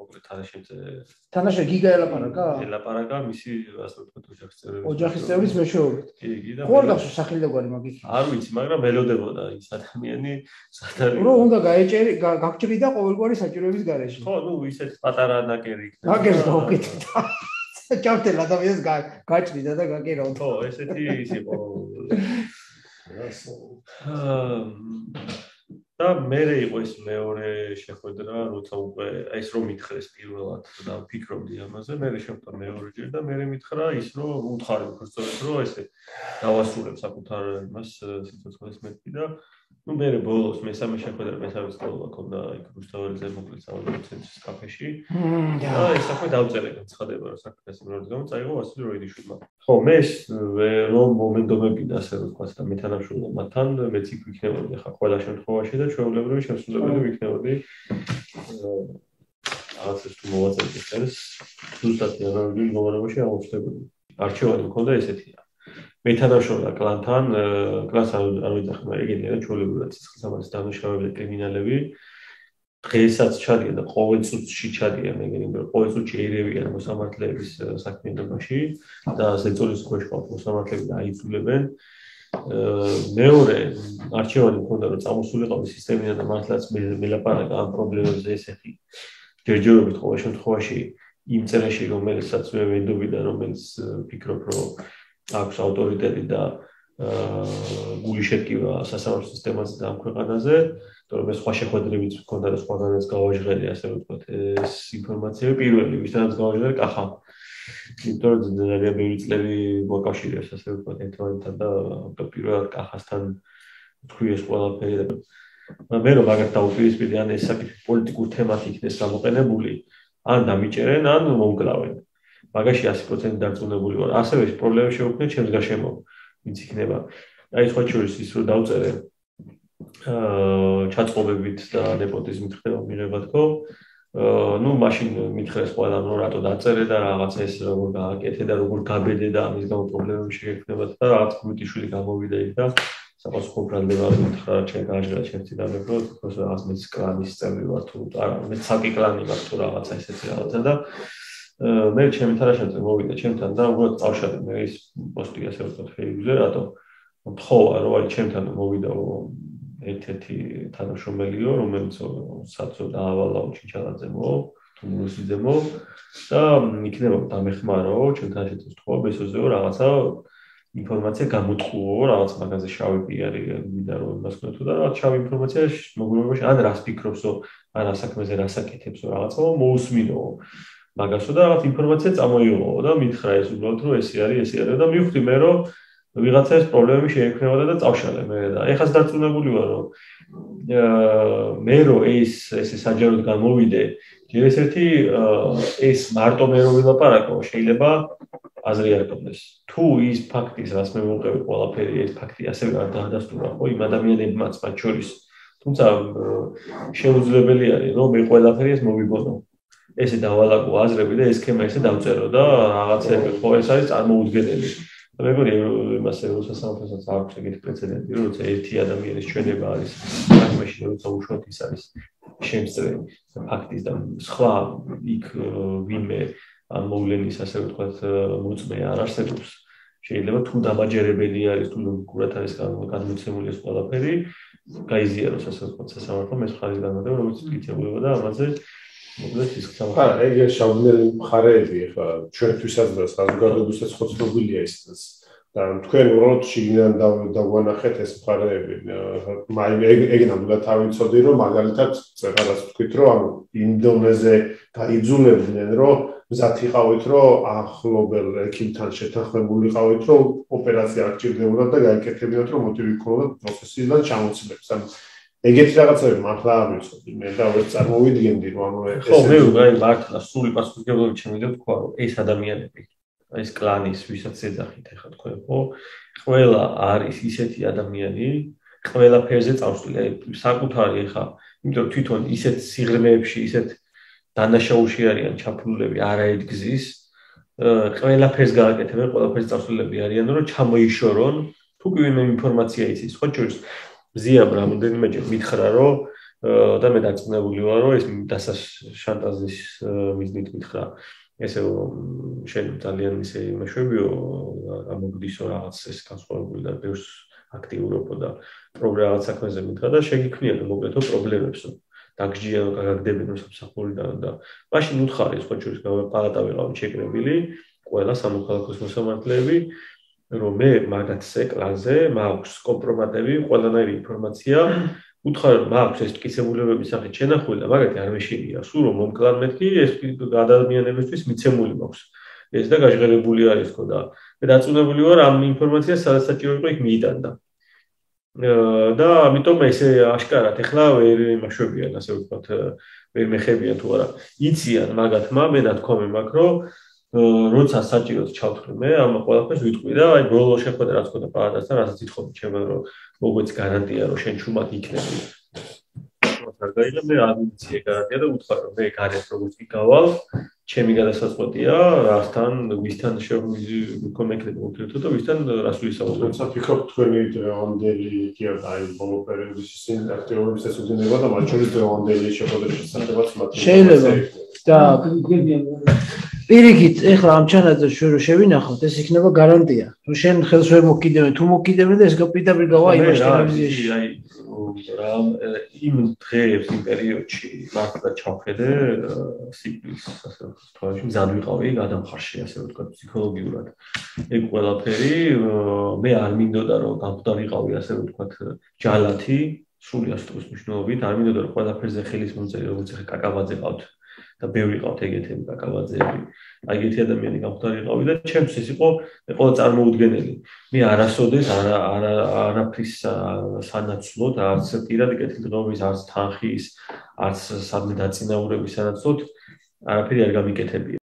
მოკლედ თანაშე გიგა ელაპარაკა მისი ასე ვთქვათ ოჯახის წევრის მეშვეობით კი და ხო არ გახსოვს სახელი და გვარი მაგის არ ვიცი მაგრამ ელოდებოდა ის ადამიანი სადარი რო უნდა გაეჭერი გაგჭრიდა ყოველგვარი საჭიროების გარეშე ხო ნუ ისეთ პატარა ნაკერი იქნება ნაკერს გავუკეთე ჭავთელ ადამიანს გაჭრიდა და გაკერავ ხო ესეთი ის იყო და მე იყო ეს მეორე შეხვედრა, როცა უკვე ეს რომ მითხრეს პირველად და ვფიქრობდი ამაზე, მე შევხვდა მეორეჯერ და მე მითხრა ის რომ უთხარი უბრალოდ რომ ესე დავასრულებ საკუთარ იმას სიცოცხლის მეთქი და ნუ მე ბოლოს მესამე შეხვედრა მესამე სწავლა ქონდა იქ რუსთაველზე მოკლედ საავადმყოფო ცენტრის კაფეში და ეს საქმე დავწერე განცხადება რომ საქმეს იმროდი რომ წაიღო ვასილი როიდიშვილმა ხო მე რომ მომენტობებიდან ასე რომ თქვა და მე თანამშრომლობ მათთან მეც იქ ვიქნებოდი ხა ყველა შემთხვევაში და ჩვეულებრივი შემსრულებელი ვიქნებოდი რაღაცას თუ მოვაწოდე ეს ზუსტად ანალოგიურ მდგომარეობაში აღმოჩნდებოდი არჩევანი მქონდა ესეთია მე თანამშრომლობ კლანთან კლანს არ ვიძახმა ეგენია ჩვეულებრივად ციხესიმაგრის დამნაშავეები და კრიმინალები დღესაც ჩადიან და ყოველ წუთში ჩადიან ეგენი ყოველ წუთში ერევიან მოსამართლეების საქმიანობაში და ზეწოლის ქვეშ ყავთ მოსამართლეები და აიძულებენ მეორე არჩევანი მქონდა რომ წამოსულიყავი სისტემიდან და მართლაც მელაპარაკა ამ პრობლემებზე ესეთი ჯერჯერობით ყოველ შემთხვევაში იმ წერაში რომელსაც მე ვენდობი და რომელიც ვფიქრობ რომ აქვს ავტორიტეტი და გული შეკივა სასამართლო სისტემაზე და ამ ქვეყანაზე, თორემ სხვა შეხვედრებიც მქონდა და სხვაგანაც გავაჟღერე ასე ვთქვათ ეს ინფორმაციები პირველი ვისაც გავაჟღერე კახა. იმიტომ რომ ძალიან ბევრი წლები მოკავშირეებს ასე ვთქვათ ერთმანეთთან და პირველად კახასთან თქვი ეს ყველაფერი და მე რომ მაგათ დაუპირისპირდი ან ეს საკითხი პოლიტიკურ თემად იქნეს გამოყენებული, ან დამიჭერენ, ან მომკლავენ. მაგაში 100% დარწმუნებული ვარ. ასევე ეს პრობლემა შეუქმნია ჩემს გარშემო, ვინც იქნება. აი სხვა შორის ის რომ დავწერე ჩაწყობებით და ნეპოტიზმით ხდება მიღება თქო. ნუ მაშინ მითხრეს ყველამ რომ რატო დაწერე და რაღაცა ეს როგორ გააკეთე და როგორ გაბედე და ამის გამო პრობლემები შეექმნება და რაღაც გმიტიშვილი გამოვიდა იქ და საპასუხო ბრალდება მითხრა ჩემ გააჟღერა ჩემს წინამებროს თქოს რაღაც მეც კლანის წევრი ვარ თუ არა მე საკი კლანი ვარ თუ რაღაცა ესეთი რაღაცა და მე ჩემი თანაშემწე მოვიდა ჩემთან და უბრალოდ წავშალე მე ის პოსტი ასე ვთქვათ Facebook-ზე რატო მთხოვა რომ აი ჩემთან მოვიდა ერთ-ერთი თანამშრომელიო რომელიც საწო დაავალაო ჩიჩალაძემო თუმურუსიძემო და იქნება დამეხმარო ჩემთან შეცდოს თქო ბესოზეო რაღაცა ინფორმაცია გამოტყუო რაღაც მაგაზე შავი პიარი მინდა რომ იმას ქნათო და რაღაც შავი ინფორმაცია მოგროვებაში ან რას ფიქრობსო ან რა საქმეზე რას აკეთებსო რაღაცა მოусმინო მაგასო და რაღაც ინფორმაცია წამოიღო და მითხრა ეს უბრალოდ რომ ესე არის და მივხვდი მე რომ ვიღაცა ეს პრობლემები შეექმნებოდა და წავშალე მე და ეხაც დარწმუნებული ვარ რომ მე რომ ესე საჯაროდ გამოვიდე ჯერ ესეთი ეს მარტო მე რომ ვილაპარაკო შეიძლება აზრი არ გქონდეს თუ ის ფაქტის რას მე მოვყევი ყველაფერი ეს ფაქტი ასევე არ დაადასტურა ხო იმ ადამიანებმაც მათ შორის თუმცა შეუძლებელი არის რომ მე ყველაფერი ეს მოვიგონო ესე დავალაგო აზრები და ეს სქემა ესე დავწერო და რაღაცები ხო ეს არის წარმოუდგენელი. მე მგონი იმას ევროპას სამეფოსაც აქვს ეგეთი პრეცედენტი, რომ როცა ერთი ადამიანის ჩვენება არის საქმეში, როცა უშუალოდ ის არის შემსწრე ფაქტის და სხვა იქ ვინმე ამ მოვლენის ასე ვთქვათ მოწმე არ არსებობს. შეიძლება თუ დამაჯერებელი არის თუ გურად არის გადმოცემული ეს ყველაფერი გაიზიაროს ასე ვთქვათ სასამართლომ ეს ხარის განმარტება როგორც მტკიცებულებოდა და ამაზე მოკლედ ის ხა ეგ შავნელი მხარეები ხა ჩვენთვისაც და საზოგადოებისათვის ხო ცნობილია ის და თქვენ უბრალოდ შიგნიდან დაგვანახეთ ეს მხარეები ეგ ნამდვილად თავიცოდი რომ მაგალითად წერალას თქვით რომ ანუ იმ დონეზე გაიძულებდნენ რომ მზად იყავით რომ ახლობელ ექიმთან შეთანხმებულიყავით რომ ოპერაცია არ გჭირდებოდა და გაიკეთებინათ რომ მოტივი გქონოდა პროცესიდან ჩამოცილებს ანუ ეგეთი რაღაცები მართლა არ ვიცოდი მე და ვერ წარმოვიდგენდი რომ ანუ ხო მე მართლა სული პასუხისმგებლობით შემიძლია თქვა რომ ეს ადამიანები ეს კლანის ვისაც ეძახით ახლა თქვენ ხო ყველა არის ისეთი ადამიანი ყველაფერზე წავსვლილი საკუთარი ახლა იმიტომ თვითონ ისეთ სიღრმეებში ისეთ დანაშაულში არიან ჩაფლულები არაედგზის ყველაფერს გააკეთებენ ყველაფერს წავსვლილები არიან რომ ჩამოიშორონ თუ კი ვინმე ინფორმაცია იცის ხო შორის ზიამ რამოდენიმეჯერ მითხრა რომ და მე დარწმუნებული ვარ რომ ეს დასაშანტაჟის მიზნით მითხრა ესე შენ ძალიან ისე მეშვებიო ამოგდისო რაღაც ეს განსხვავებული და ბევრს აქტიურობო და პროგრამა საქმეზე მითხრა და შეგიქმნიათ მოკლედო პრობლემებსო დაგჯიან გაგდებინო სამსახურიდან და მაშინ უთხარი სხვა შორის პალატა ვიყავით შეკრებილი ყველა სამოქალაქოს მოსამართლეები რომ მე მაგათზე კლანზე მაქვს კომპრომატები ყველანაირი ინფორმაცია უთხარი რომ მაქვს ეს მტკიცებულებების სახით შენახული და მაგათი არ მეშინია სულ რომ მომკლან მეთქი ეს ადამიანებისთვის მიცემული მაქვს ეს და გაჟღერებული არის ხო და მე დაწუნებული ვარ ამ ინფორმაციას სადაც საჭირო იყო იქ მიიტანდა და ამიტომ ესე აშკარად ეხლა ვერ იმაშვებიან ასე ვთქვათ ვერ მეხებიან თუ არა იციან მაგათმა მე ნათქვამი მაქვს რომ როცა საჭიროდ ჩავთვლი მე ამ ყველაფერს ვიტყვი და აი ბოლო შეხვედრა რაც ხოდა პალატასთან რასაც ითხოვდი ჩემ რომ მოგვეც გარანტია რომ შენ ჩუმად იქნები არ გაიგე მე ადმინისტრაცია გარანტია და უთხრა რომ მე გარეთ როგორც კი გავალ ჩემი გადასაწყვეტია რასთან ვისთან შემოგეკეთებ ურთიერთობა და ვისთან რას ვისაუბრებ თუმცა ფიქრობ თქვენი დღევანდელი კი აი ბოლო პერიოდის ისინი აქტიურობის ესუძინება და მათ შორის დღევანდელი შეხვედრის შესახებაც მათ შეიძლება და პირიქით ეხლა ამ ჩანაწერში რომ შევინახოთ ეს იქნება გარანტია რომ შენ ხელს ვერ მოკიდებ თუ მოკიდებ და ეს პირდაპირ გავა იმას ტელევიზიაში აი რამ იმ დღეებს იმ პერიოდში მართლა ჩავხედე სიკლის ასე ვთქვათ მზად ვიყავი გადამხარში ასე ვთქვათ ფსიქოლოგიურად ეგ ყველაფერი მე არ მინდოდა რომ გამხდარიყავი ასე ვთქვათ ჯალათი სრული ასტრის მნიშვნელობით არ მინდოდა რომ ყველაფერზე ხელის მომწერი როგორც ახლა კაკაბაძე ყავთ და ბევრი ყავთ ეგეთები კაკაბაძეები აი ეგეთი ადამიანი გამხდარიყავი და ჩემთვის ეს იყო ყველა წარმოუდგენელი მე არასოდეს არაფრის სანაცვლოდ არც პირადი კეთილდღეობის არც თანხის არც სადმე დაწინაურების სანაცვლოდ არაფერი არ გამიკეთებია